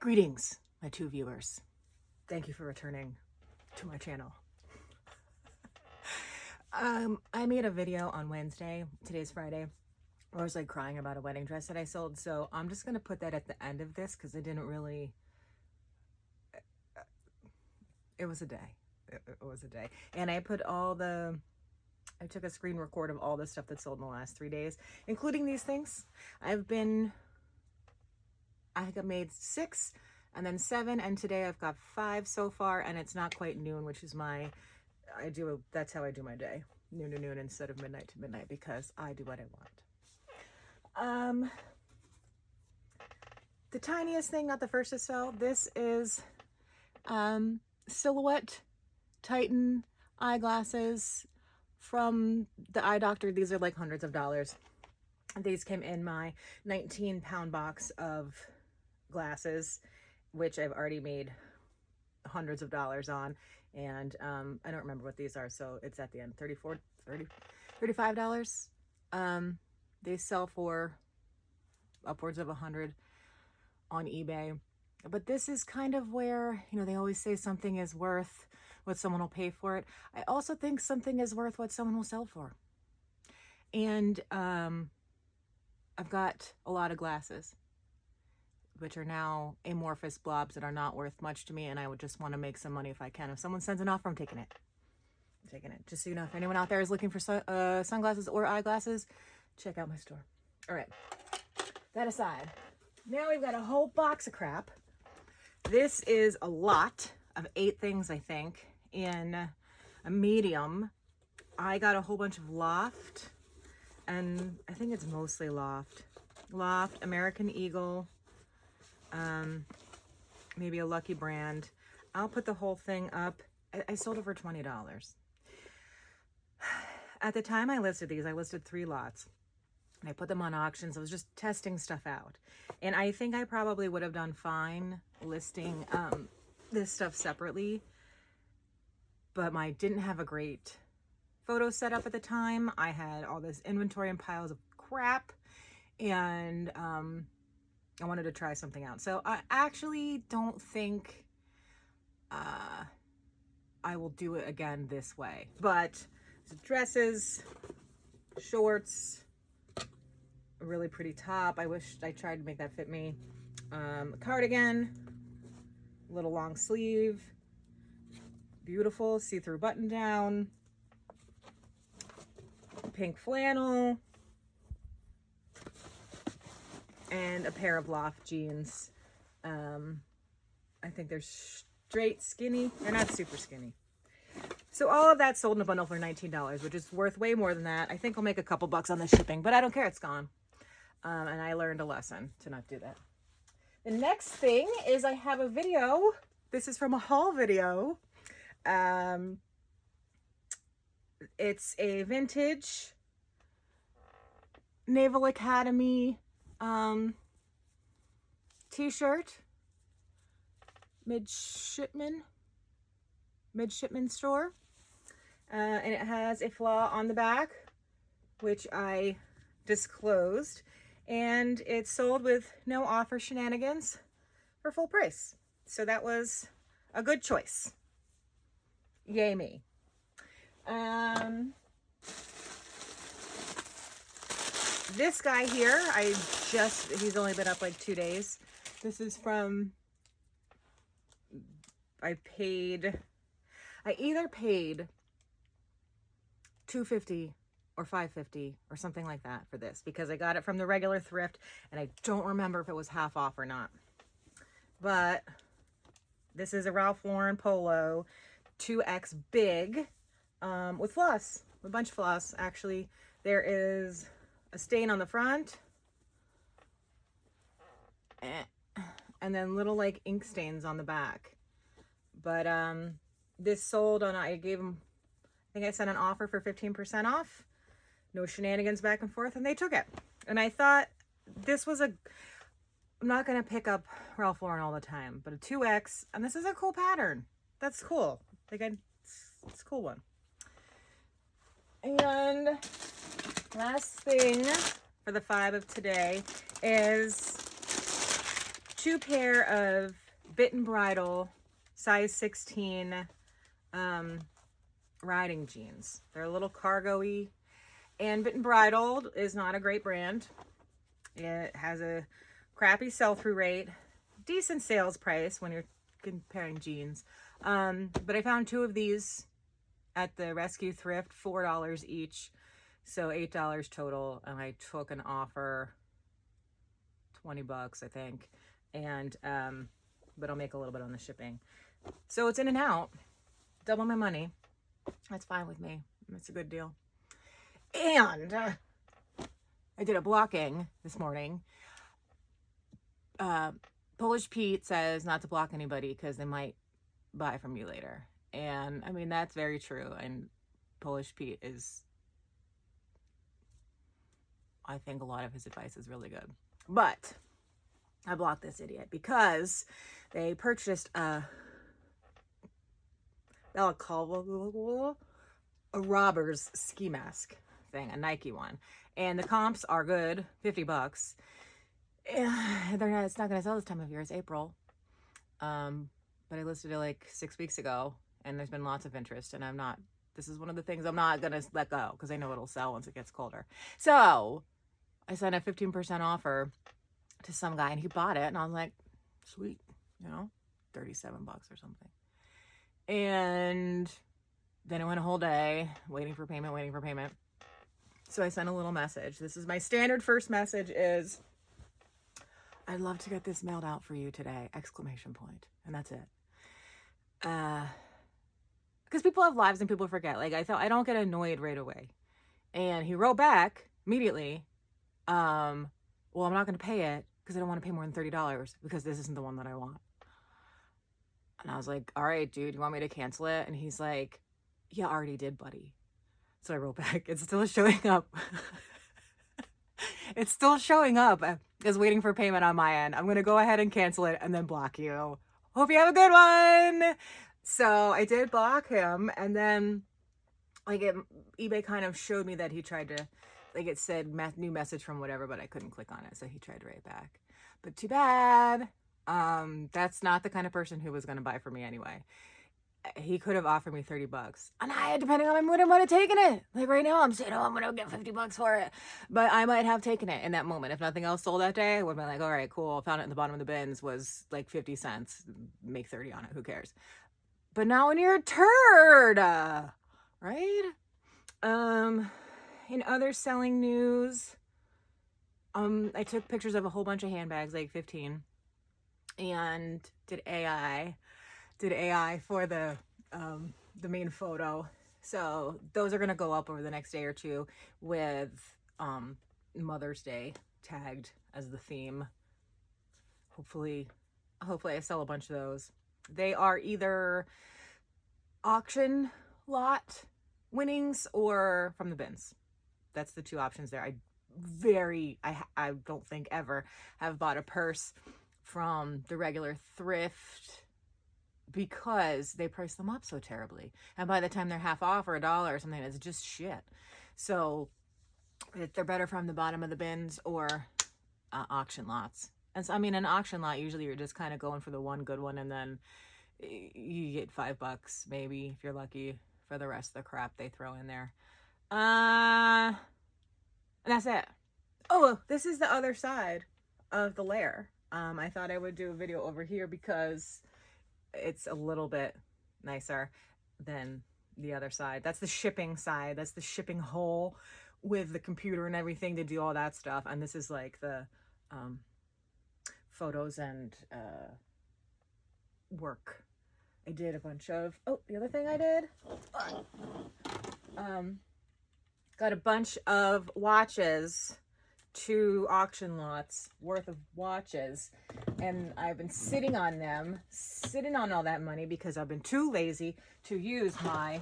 Greetings, my two viewers. Thank you for returning to my channel. I made a video on Wednesday, today's Friday, where I was like crying about a wedding dress that I sold. So I'm just going to put that at the end of this because it didn't really, it was a day. It was a day. And I took a screen record of all the stuff that sold in the last 3 days, including these things. I think I made 6 and then 7, and today I've got 5 so far, and it's not quite noon, which is that's how I do my day. Noon to noon instead of midnight to midnight, because I do what I want. The tiniest thing, not the first to sell, this is Silhouette Titan eyeglasses from the eye doctor. These are like hundreds of dollars. These came in my 19-pound box of glasses, which I've already made hundreds of dollars on. And I don't remember what these are, so it's at the end. $35. They sell for upwards of $100 on eBay. But this is kind of where, they always say something is worth what someone will pay for it. I also think something is worth what someone will sell for. And I've got a lot of glasses, which are now amorphous blobs that are not worth much to me, and I would just want to make some money if I can. If someone sends an offer, I'm taking it. Just so you know, if anyone out there is looking for sunglasses or eyeglasses, check out my store. All right, that aside, now we've got a whole box of crap. This is a lot of 8 things, I think, in a medium. I got a whole bunch of Loft, and I think it's mostly Loft, American Eagle, maybe a Lucky Brand. I'll put the whole thing up. I sold it for $20. At the time I listed these, I listed 3 lots. And I put them on auctions. I was just testing stuff out. And I think I probably would have done fine listing this stuff separately. But I didn't have a great photo set up at the time. I had all this inventory and piles of crap. And I wanted to try something out. So I actually don't think I will do it again this way. But dresses, shorts, a really pretty top. I wish I tried to make that fit me. A cardigan, little long sleeve, beautiful see-through button down, pink flannel, and a pair of Loft jeans. I think they're straight skinny. They're not super skinny. So all of that sold in a bundle for $19, which is worth way more than that. I think I'll make a couple bucks on the shipping, but I don't care. It's gone. And I learned a lesson to not do that. The next thing is I have a video. This is from a haul video. It's a vintage Naval Academy t-shirt, midshipman store, and it has a flaw on the back, which I disclosed, and it's sold with no offer shenanigans for full price. So that was a good choice. Yay me. This guy here, he's only been up like 2 days. This is from, I either paid $250 or $550 or something like that for this, because I got it from the regular thrift, and I don't remember if it was half off or not. But this is a Ralph Lauren polo, 2X big, with floss, a bunch of floss. Actually, there is a stain on the front, and then little like ink stains on the back. But this sold on, I think I sent an offer for 15% off, no shenanigans back and forth, and they took it. And I thought this was I'm not going to pick up Ralph Lauren all the time, but a 2X, and this is a cool pattern. That's cool. Like, it's a cool one. And last thing for the 5 of today is 2 pair of Bit & Bridle size 16 riding jeans. They're a little cargo-y. And Bit & Bridle is not a great brand. It has a crappy sell-through rate, decent sales price when you're comparing jeans. But I found 2 of these at the Rescue Thrift, $4 each. So $8 total. And I took an offer, $20, I think. And, but I'll make a little bit on the shipping. So it's in and out. Double my money. That's fine with me. It's a good deal. And I did a blocking this morning. Polish Pete says not to block anybody because they might buy from you later. And I mean, that's very true. And Polish Pete is, I think a lot of his advice is really good. But I blocked this idiot because they purchased a robber's ski mask thing, a Nike one. And the comps are good, $50. It's not going to sell this time of year. It's April. But I listed it like 6 weeks ago, and there's been lots of interest. And this is one of the things I'm not going to let go because I know it'll sell once it gets colder. So I sent a 15% offer to some guy, and he bought it. And I was like, sweet, $37 or something. And then it went a whole day waiting for payment. So I sent a little message. This is my standard first message is, I'd love to get this mailed out for you today, ! And that's it. Because people have lives and people forget. Like, I don't get annoyed right away. And he wrote back immediately, well, I'm not going to pay it because I don't want to pay more than $30 because this isn't the one that I want. And I was like, all right, dude, you want me to cancel it? And he's like, yeah, I already did, buddy. So I wrote back, it's still showing up. It's still showing up as waiting for payment on my end. I'm going to go ahead and cancel it and then block you. Hope you have a good one. So I did block him. And then eBay kind of showed me that he tried to, it said new message from whatever, but I couldn't click on it. So he tried to write back. But too bad. That's not the kind of person who was going to buy from me anyway. He could have offered me $30, and depending on my mood, I might have taken it. Like right now, I'm saying, I'm gonna get $50 for it, but I might have taken it in that moment. If nothing else sold that day, I would have been like, all right, cool. Found it in the bottom of the bins, was like 50 cents. Make 30 on it. Who cares? But now when you're a turd, right? In other selling news, I took pictures of a whole bunch of handbags, like 15, and did AI for the main photo. So those are going to go up over the next day or two with Mother's Day tagged as the theme. Hopefully I sell a bunch of those. They are either auction lot winnings or from the bins. That's the 2 options there. I don't think ever have bought a purse from the regular thrift because they price them up so terribly. And by the time they're half off or $1 or something, it's just shit. So they're better from the bottom of the bins or auction lots. And so, an auction lot, usually you're just kind of going for the one good one, and then you get $5 maybe if you're lucky for the rest of the crap they throw in there. And that's it. Oh, this is the other side of the layer. I thought I would do a video over here because it's a little bit nicer than the other side. That's the shipping side. That's the shipping hole with the computer and everything to do all that stuff. And this is like the photos and work. I did a bunch of, the other thing I did, got a bunch of watches, 2 auction lots worth of watches, and I've been sitting on all that money because I've been too lazy to use my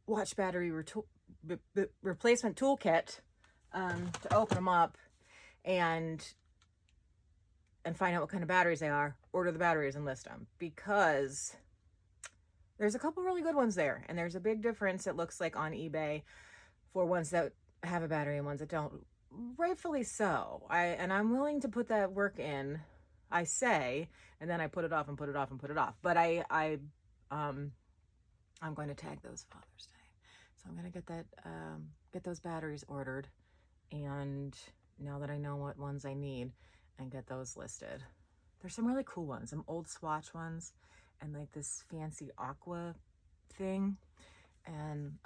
watch battery replacement toolkit to open them up and find out what kind of batteries they are, order the batteries and list them, because there's a couple really good ones there, and there's a big difference, it looks like, on eBay for ones that have a battery and ones that don't. rightfully so. And I'm willing to put that work in, I say, and then I put it off and put it off and put it off. But I'm going to tag those Father's Day. So I'm going to get that, get those batteries ordered. And now that I know what ones I need, and get those listed. There's some really cool ones, some old Swatch ones, and like this fancy aqua thing, and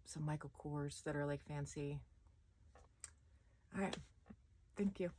some Michael Kors that are like fancy. All right, thank you.